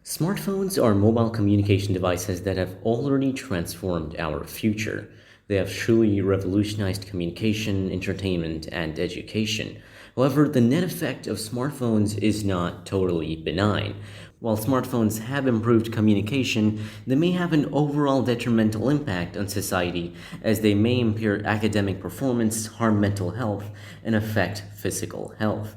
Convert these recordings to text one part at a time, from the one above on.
Smartphones are mobile communication devices that have already transformed our future. They have truly revolutionized communication, entertainment, and education. However, the net effect of smartphones is not totally benign. While smartphones have improved communication, they may have an overall detrimental impact on society as they may impair academic performance, harm mental health, and affect physical health.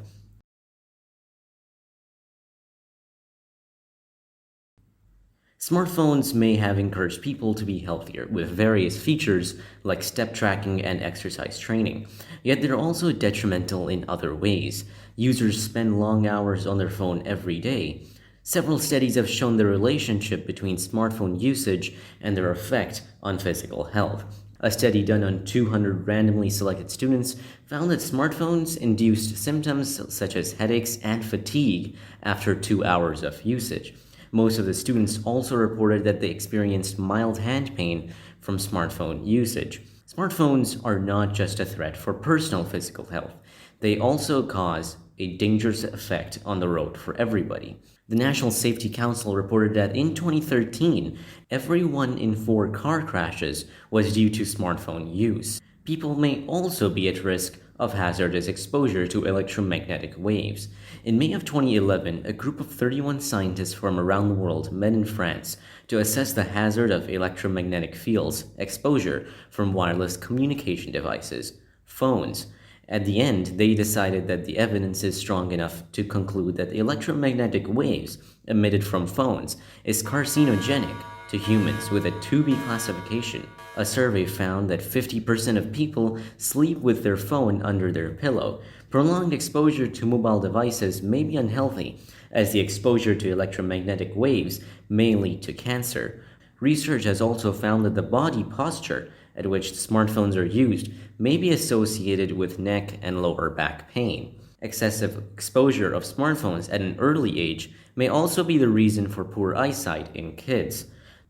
Smartphones may have encouraged people to be healthier with various features like step tracking and exercise training, yet they're also detrimental in other ways. Users spend long hours on their phone every day. Several studies have shown the relationship between smartphone usage and their effect on physical health. A study done on 200 randomly selected students found that smartphones induced symptoms such as headaches and fatigue after 2 hours of usage. Most of the students also reported that they experienced mild hand pain from smartphone usage. Smartphones are not just a threat for personal physical health, they also cause a dangerous effect on the road for everybody. The National Safety Council reported that in 2013, every 1 in 4 car crashes was due to smartphone use. People may also be at risk of hazardous exposure to electromagnetic waves. In May of 2011, a group of 31 scientists from around the world met in France to assess the hazard of electromagnetic fields exposure from wireless communication devices, phones. At the end, they decided that the evidence is strong enough to conclude that electromagnetic waves emitted from phones is carcinogenic to humans with a 2B classification. A survey found that 50% of people sleep with their phone under their pillow. Prolonged exposure to mobile devices may be unhealthy, as the exposure to electromagnetic waves may lead to cancer. Research has also found that the body posture at which smartphones are used may be associated with neck and lower back pain. Excessive exposure of smartphones at an early age may also be the reason for poor eyesight in kids.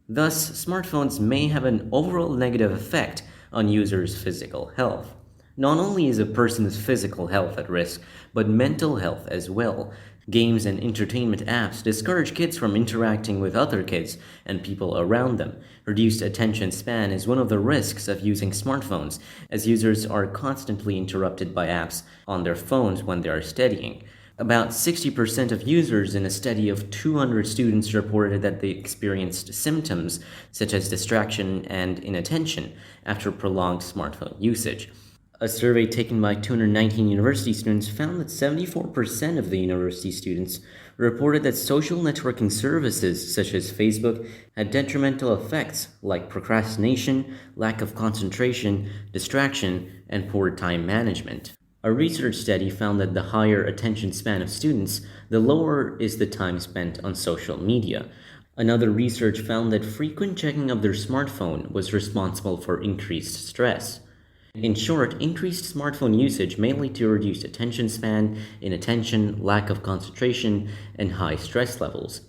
Thus, smartphones may have an overall negative effect on users' physical health. Not only is a person's physical health at risk, but mental health as well. Games and entertainment apps discourage kids from interacting with other kids and people around them. Reduced attention span is one of the risks of using smartphones, as users are constantly interrupted by apps on their phones when they are studying. About 60% of users in a study of 200 students reported that they experienced symptoms such as distraction and inattention after prolonged smartphone usage. A survey taken by 219 university students found that 74% of the university students reported that social networking services such as Facebook had detrimental effects like procrastination, lack of concentration, distraction, and poor time management. A research study found that the higher attention span of students, the lower is the time spent on social media. Another research found that frequent checking of their smartphone was responsible for increased stress. In short, increased smartphone usage may lead to reduced attention span, inattention, lack of concentration, and high stress levels.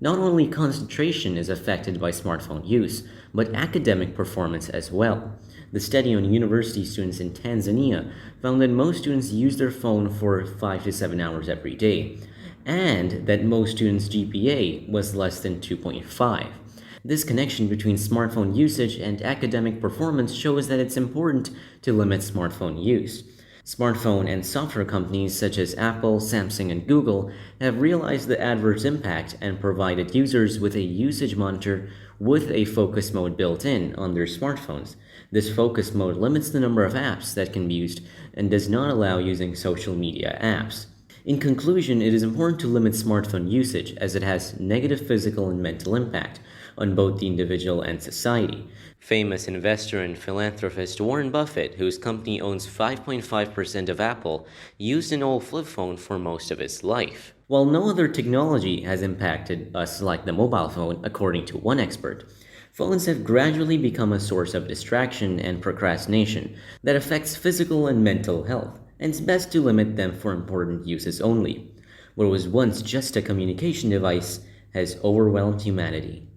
Not only concentration is affected by smartphone use, but academic performance as well. The study on university students in Tanzania found that most students use their phone for 5 to 7 hours every day, and that most students' GPA was less than 2.5. This connection between smartphone usage and academic performance shows that it's important to limit smartphone use. Smartphone and software companies such as Apple, Samsung, and Google have realized the adverse impact and provided users with a usage monitor with a focus mode built in on their smartphones. This focus mode limits the number of apps that can be used and does not allow using social media apps. In conclusion, it is important to limit smartphone usage as it has negative physical and mental impact on both the individual and society. Famous investor and philanthropist Warren Buffett, whose company owns 5.5% of Apple, used an old flip phone for most of his life. While no other technology has impacted us like the mobile phone, according to one expert, phones have gradually become a source of distraction and procrastination that affects physical and mental health, and it's best to limit them for important uses only. What was once just a communication device has overwhelmed humanity.